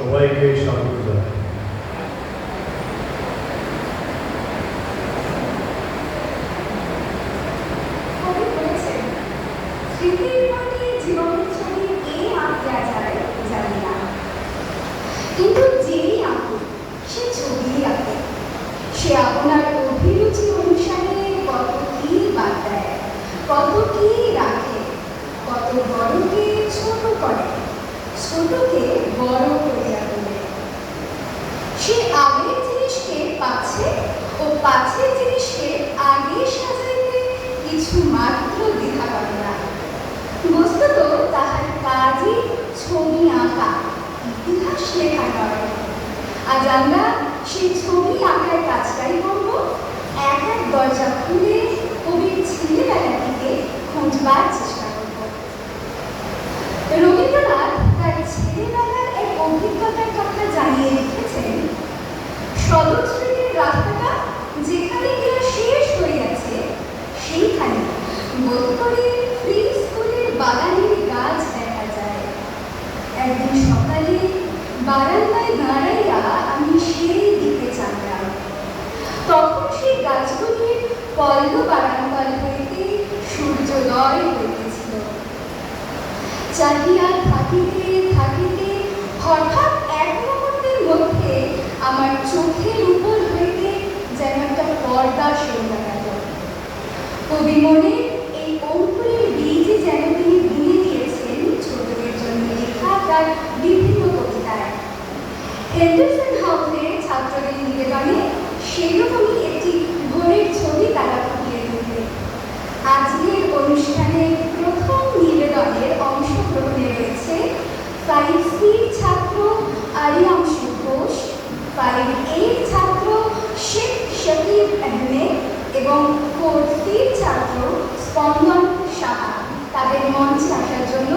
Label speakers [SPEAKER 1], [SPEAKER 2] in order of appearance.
[SPEAKER 1] সবাইকে স্বাগত জানাই।
[SPEAKER 2] স্মৃতির মাটি জীবনের ছবি কে আঁকতে যায় জানি না, কিন্তু যেই আঁকুক সে ছবি আঁকে। সে আপনার অভিরুচি অনুসারে কত কি বাদ দেয়, কত কি রাখে, কত বড়কে ছোট করে, ছোটকে বড় করিয়া তোলে। সে আগের জিনিসকে পাছে ও পাছের জিনিসকে আগে সাজাইতে কিছু মাত্র দ্বিধা করে না। বস্তুত তাহার কাজই ছবি আঁকা, ইতিহাস লেখা নয়। আজ আমরা সেই ছবি আঁকার কাজটাই করব। এক এক দরজা খুলে কবির ছেলেবেলাটিকে খুঁজবার চেষ্টা করব। রবীন্দ্রনাথ তার ছেলেবেলার এক অভিজ্ঞতার কথা জানিয়ে লিখেছেন, সদর স্ট্রিটের রাস্তাটা যেখানে গিয়ে শেষ হইয়াছে সেইখানে বোধ করে ফ্রি স্কুলের বাগানের গাছ দেখা যায়। একদিন সকালে বারান্দায় দাঁড়াইয়া আমি সেই দিকে চাইলাম। তখন সেই গাছগুলির পল্ল বারান্দাল হইতে সূর্যোদয় হইতেছিল। চাহিয়া থাকিতে থাকিতে হঠাৎ এক মুহূর্তের মধ্যে আমার চোখের উপর হইতে যেন একটা পর্দা সরিয়া গেল। কবি মনে এই অঙ্কুরের বীজ যেন তিনি বুনে দিয়েছেন ছোটদের জন্য লেখা তার বিভিন্ন কবিতায়। হেন্ডারসন হাউসের ছাত্রদের নিবেদনে সেরকমই একটি ভোরের ছবি তারা ফুটিয়ে তুলবে। আজকের অনুষ্ঠানের প্রথম নিবেদনের অংশগ্রহণে রয়েছে 5C ছাত্র আরিয়াংশু ঘোষ, 5A ছাত্র শেখ শকিব আহমেদ এবং 4C ছাত্র স্পন্দন সাহা। তাদের মঞ্চে আসার জন্য